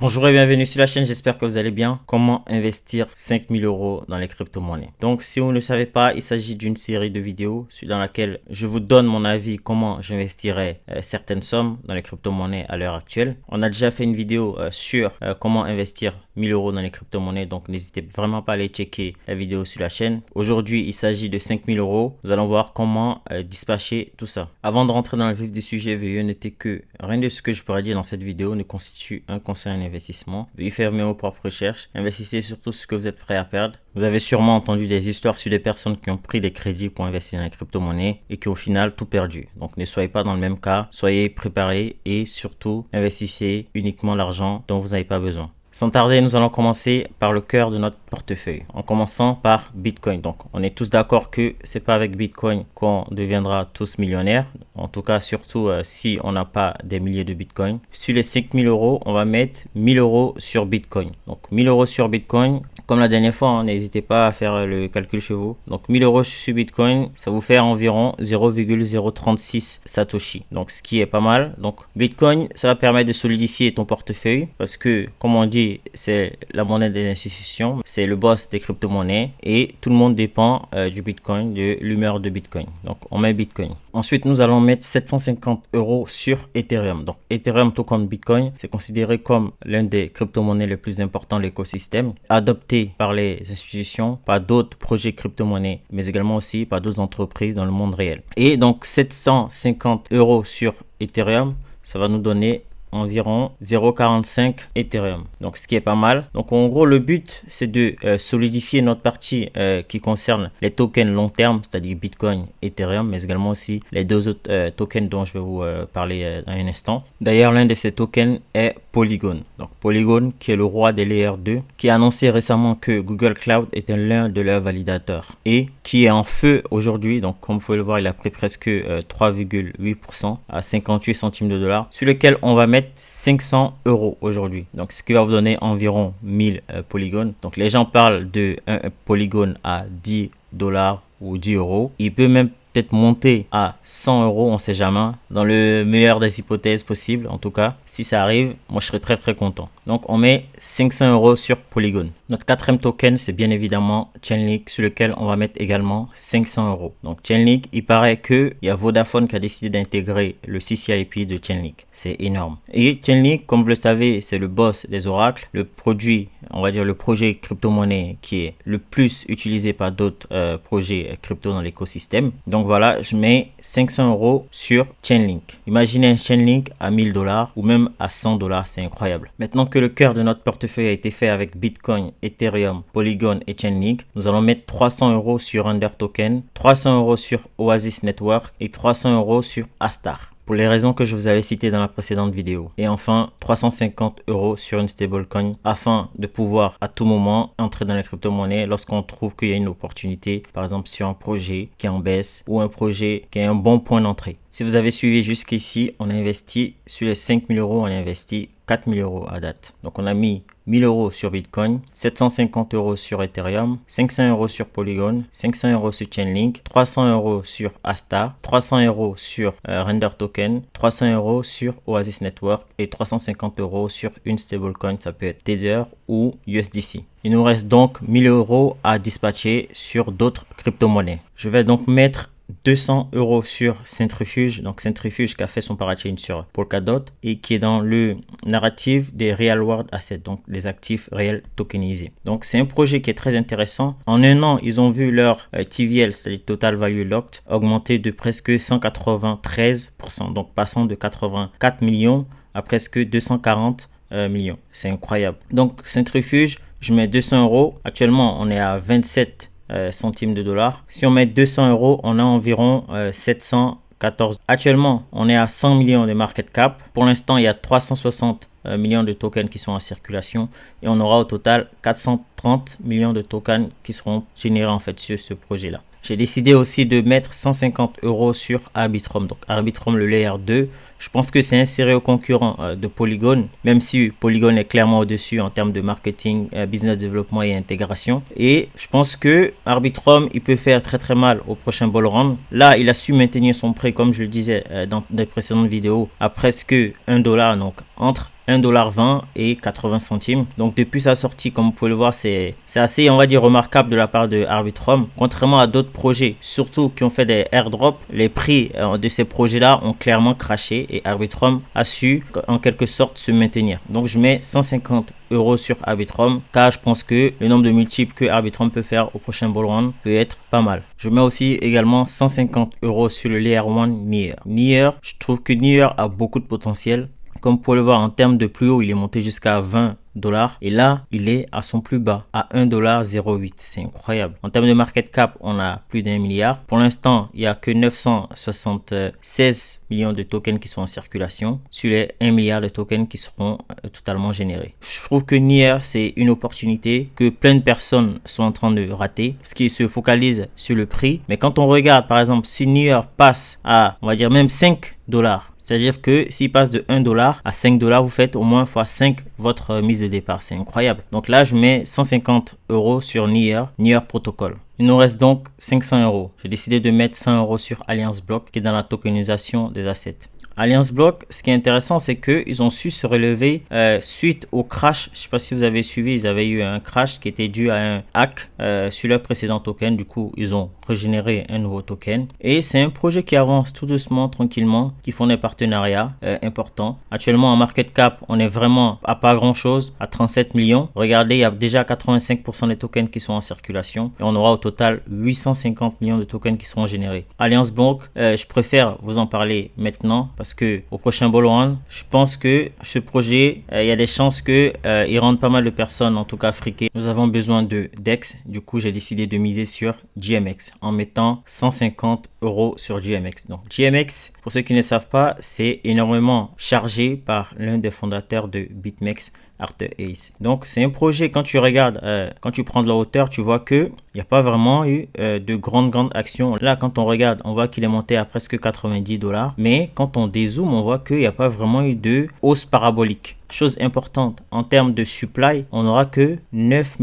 Bonjour et bienvenue sur la chaîne, j'espère que vous allez bien. Comment investir 5000 euros dans les crypto-monnaies? Donc si vous ne le savez pas, il s'agit d'une série de vidéos dans laquelle je vous donne mon avis comment j'investirais certaines sommes dans les crypto-monnaies à l'heure actuelle. On a déjà fait une vidéo sur comment investir 1000 euros dans les crypto-monnaies, donc n'hésitez vraiment pas à aller checker la vidéo sur la chaîne. Aujourd'hui, il s'agit de 5000 euros. Nous allons voir comment dispatcher tout ça. Avant de rentrer dans le vif du sujet, veuillez noter que rien de ce que je pourrais dire dans cette vidéo ne constitue un conseil en investissement. Veuillez faire vos propres recherches. Investissez surtout ce que vous êtes prêt à perdre. Vous avez sûrement entendu des histoires sur des personnes qui ont pris des crédits pour investir dans les crypto-monnaies et qui au final tout perdu. Donc ne soyez pas dans le même cas. Soyez préparés et surtout investissez uniquement l'argent dont vous n'avez pas besoin. Sans tarder, nous allons commencer par le cœur de notre portefeuille, en commençant par Bitcoin. Donc, on est tous d'accord que c'est pas avec Bitcoin qu'on deviendra tous millionnaires. En tout cas, surtout si on n'a pas des milliers de Bitcoin. Sur les 5000 euros, on va mettre 1000 euros sur Bitcoin. Donc, 1000 euros sur Bitcoin. Comme la dernière fois, n'hésitez pas à faire le calcul chez vous. Donc, 1000 euros sur Bitcoin, ça vous fait environ 0,036 Satoshi. Donc, ce qui est pas mal. Donc, Bitcoin, ça va permettre de solidifier ton portefeuille parce que, comme on dit, c'est la monnaie des institutions, c'est le boss des crypto-monnaies et tout le monde dépend du Bitcoin, de l'humeur de Bitcoin. Donc, on met Bitcoin. Ensuite, nous allons mettre 750 euros sur Ethereum. Donc, Ethereum, tout comme Bitcoin, c'est considéré comme l'un des crypto-monnaies les plus importants de l'écosystème, adopté par les institutions, par d'autres projets crypto-monnaies, mais également aussi par d'autres entreprises dans le monde réel. Et donc, 750 euros sur Ethereum, ça va nous donner environ 0,45 Ethereum. Donc, ce qui est pas mal. Donc, en gros, le but, c'est de solidifier notre partie qui concerne les tokens long terme, c'est-à-dire Bitcoin, Ethereum, mais également aussi les deux autres tokens dont je vais vous parler dans un instant. D'ailleurs, l'un de ces tokens est Polygon. Donc, Polygon, qui est le roi des Layer 2, qui a annoncé récemment que Google Cloud était l'un de leurs validateurs et qui est en feu aujourd'hui. Donc, comme vous pouvez le voir, il a pris presque 3,8% à 58 centimes de dollars, sur lequel on va mettre 500 euros aujourd'hui. Donc, ce qui va vous donner environ 1000 polygones. Donc, les gens parlent de un polygone à 10 dollars ou 10 euros. Il peut même peut-être monter à 100 euros, on sait jamais. Dans le meilleur des hypothèses possibles, en tout cas, si ça arrive, moi je serais très content. Donc, on met 500 euros sur Polygon. Notre quatrième token, c'est bien évidemment Chainlink, sur lequel on va mettre également 500 euros. Donc, Chainlink, il paraît qu'il y a Vodafone qui a décidé d'intégrer le CCIP de Chainlink. C'est énorme. Et Chainlink, comme vous le savez, c'est le boss des oracles, le produit, on va dire le projet crypto-monnaie qui est le plus utilisé par d'autres projets crypto dans l'écosystème. Donc, voilà, je mets 500 euros sur Chainlink. Imaginez un Chainlink à 1000 dollars ou même à 100 dollars, c'est incroyable. Maintenant que le cœur de notre portefeuille a été fait avec Bitcoin, Ethereum, Polygon et Chainlink, nous allons mettre 300 euros sur Under Token, 300 euros sur Oasis Network et 300 euros sur Astar, pour les raisons que je vous avais citées dans la précédente vidéo. Et enfin, 350 euros sur une stablecoin afin de pouvoir à tout moment entrer dans les crypto-monnaies lorsqu'on trouve qu'il y a une opportunité, par exemple sur un projet qui est en baisse ou un projet qui a un bon point d'entrée. Si vous avez suivi jusqu'ici, on a investi sur les 5000 euros, on a investi 4000 euros à date. Donc, on a mis 1000 euros sur Bitcoin, 750 euros sur Ethereum, 500 euros sur Polygon, 500 euros sur Chainlink, 300 euros sur Astar, 300 euros sur Render Token, 300 euros sur Oasis Network et 350 euros sur une stablecoin, ça peut être Tether ou USDC. Il nous reste donc 1000 euros à dispatcher sur d'autres crypto-monnaies. Je vais donc mettre 200 euros sur Centrifuge, donc Centrifuge qui a fait son parachain sur Polkadot et qui est dans le narratif des Real World Assets, donc les actifs réels tokenisés. Donc c'est un projet qui est très intéressant. En un an, ils ont vu leur TVL, c'est-à-dire Total Value Locked, augmenter de presque 193%, donc passant de 84 millions à presque 240 millions. C'est incroyable. Donc Centrifuge, je mets 200 euros. Actuellement, on est à 27 centimes de dollars. Si on met 200 euros, on a environ 714. Actuellement, on est à 100 millions de market cap. Pour l'instant, il y a 360 millions de tokens qui sont en circulation et on aura au total 430 millions de tokens qui seront générés en fait sur ce projet-là. J'ai décidé aussi de mettre 150 euros sur Arbitrum. Donc Arbitrum, le Layer 2, je pense que c'est un sérieux concurrent de Polygon, même si Polygon est clairement au-dessus en termes de marketing, business développement et intégration. Et je pense que Arbitrum, il peut faire très mal au prochain bull run. Là, il a su maintenir son prix, comme je le disais dans les précédentes vidéos, à presque 1 dollar, donc entre $1,20 et 80 centimes. Donc depuis sa sortie, comme vous pouvez le voir, c'est assez, on va dire, remarquable de la part de Arbitrum. Contrairement à d'autres projets, surtout qui ont fait des airdrops, les prix de ces projets-là ont clairement craché et Arbitrum a su en quelque sorte se maintenir. Donc je mets 150 € sur Arbitrum car je pense que le nombre de multiples que Arbitrum peut faire au prochain bull run peut être pas mal. Je mets aussi également 150 € sur le Layer 1 Near. Near, je trouve que Near a beaucoup de potentiel. Comme vous pouvez le voir, en termes de plus haut, il est monté jusqu'à 20 $ et là il est à son plus bas à 1,08 $. C'est incroyable. En termes de market cap, on a plus d'1 milliard. Pour l'instant, il n'y a que 976 millions de tokens qui sont en circulation sur les 1 milliard de tokens qui seront totalement générés. Je trouve que Near, c'est une opportunité que plein de personnes sont en train de rater parce qu'ils se focalisent sur le prix. Mais quand on regarde, par exemple, si Near passe à, on va dire même 5 $, c'est-à-dire que s'il passe de 1 $ à 5 $, vous faites au moins x5 votre mise de départ. C'est incroyable. Donc là, je mets 150 € sur Near Protocol. Il nous reste donc 500 €. J'ai décidé de mettre 100 € sur Alliance Block qui est dans la tokenisation des assets. Alliance Block, ce qui est intéressant, c'est qu'ils ont su se relever suite au crash. Je ne sais pas si vous avez suivi, ils avaient eu un crash qui était dû à un hack sur leur précédent token. Du coup, ils ont régénéré un nouveau token. Et c'est un projet qui avance tout doucement, tranquillement, qui font des partenariats importants. Actuellement, en market cap, on est vraiment à pas grand-chose, à 37 millions. Regardez, il y a déjà 85% des tokens qui sont en circulation. Et on aura au total 850 millions de tokens qui seront générés. Alliance Block, je préfère vous en parler maintenant parce que au prochain bull run, je pense que ce projet, il y a des chances que il rende pas mal de personnes, en tout cas friquées. Nous avons besoin de DEX. Du coup, j'ai décidé de miser sur GMX en mettant 150 € sur GMX. Donc GMX, pour ceux qui ne savent pas, c'est énormément chargé par l'un des fondateurs de BitMEX, Arthur Hayes. Donc c'est un projet, quand tu regardes, quand tu prends de la hauteur, tu vois que il n'y a pas vraiment eu de grandes actions. Là, quand on regarde, on voit qu'il est monté à presque 90 $. Mais quand on dézoome, on voit qu'il n'y a pas vraiment eu de hausse parabolique. Chose importante, en termes de supply, on n'aura que 9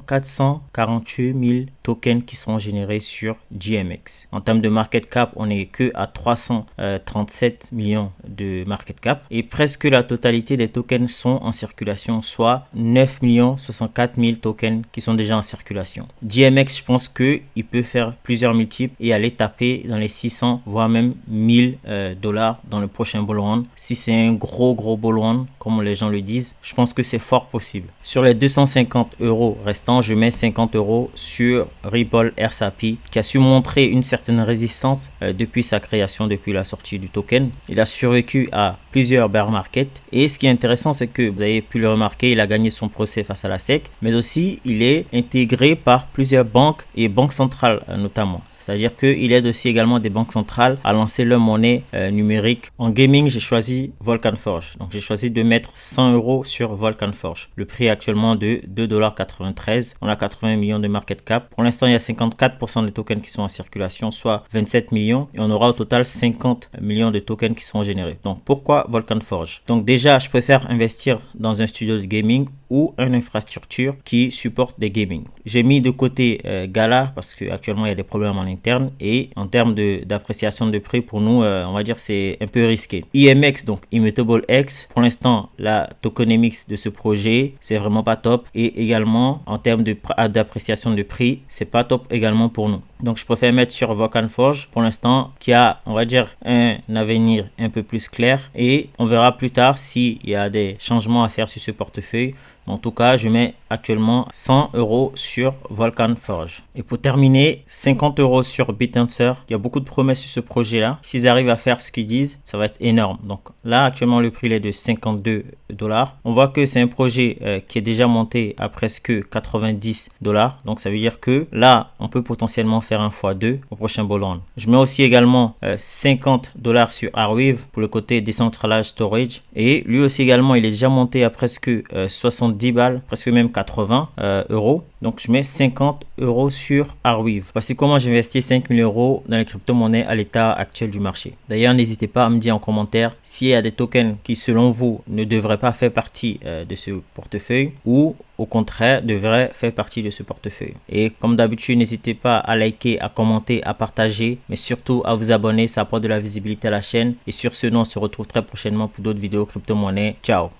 448 000 tokens qui seront générés sur GMX. En termes de market cap, on n'est que à 337 millions de market cap et presque la totalité des tokens sont en circulation, soit 9 64 000 tokens qui sont déjà en circulation. GMX, je pense qu'il peut faire plusieurs multiples et aller taper dans les 600 voire même 1000 $ dans le prochain bull run. Si c'est un gros bull run, comme les gens le disent, je pense que c'est fort possible. Sur les 250 € restants, je mets 50 € sur Ripple RSAP qui a su montrer une certaine résistance depuis sa création, depuis la sortie du token. Il a survécu à plusieurs bear markets et ce qui est intéressant, c'est que vous avez pu le remarquer, il a gagné son procès face à la SEC, mais aussi il est intégré par plusieurs banques et banques centrales notamment. C'est-à-dire qu'il aide aussi également des banques centrales à lancer leur monnaie numérique. En gaming, j'ai choisi Vulcan Forge. Donc, j'ai choisi de mettre 100 € sur Vulcan Forge. Le prix est actuellement de 2,93 $. On a 80 millions de market cap. Pour l'instant, il y a 54% des tokens qui sont en circulation, soit 27 millions. Et on aura au total 50 millions de tokens qui seront générés. Donc, pourquoi Vulcan Forge? Donc, déjà, je préfère investir dans un studio de gaming ou une infrastructure qui supporte des gaming. J'ai mis de côté Gala parce qu'actuellement, il y a des problèmes en interne et en termes d'appréciation de prix pour nous, on va dire c'est un peu risqué. IMX, donc Immutable X, pour l'instant la tokenomics de ce projet c'est vraiment pas top et également en termes d'appréciation de prix c'est pas top également pour nous. Donc je préfère mettre sur Vulcan Forge pour l'instant qui a, on va dire, un avenir un peu plus clair et on verra plus tard s'il y a des changements à faire sur ce portefeuille. En tout cas, je mets actuellement 100 € sur Vulcan Forge. Et pour terminer, 50 € sur BitAnswer. Il y a beaucoup de promesses sur ce projet-là. S'ils arrivent à faire ce qu'ils disent, ça va être énorme. Donc là, actuellement, le prix est de 52 $. On voit que c'est un projet qui est déjà monté à presque 90 $. Donc ça veut dire que là, on peut potentiellement faire un x2 au prochain bull run. Je mets aussi également 50 $ sur Arweave pour le côté Decentralized Storage. Et lui aussi également, il est déjà monté à presque 70 balles, presque même 80 €. Donc je mets 50 € sur Arweave. Voici comment j'investis 5 000 € dans les crypto-monnaies à l'état actuel du marché. D'ailleurs, n'hésitez pas à me dire en commentaire s'il y a des tokens qui selon vous ne devraient pas faire partie de ce portefeuille ou au contraire devraient faire partie de ce portefeuille. Et comme d'habitude, n'hésitez pas à liker, à commenter, à partager, mais surtout à vous abonner, ça apporte de la visibilité à la chaîne. Et sur ce, nous on se retrouve très prochainement pour d'autres vidéos crypto-monnaies. Ciao!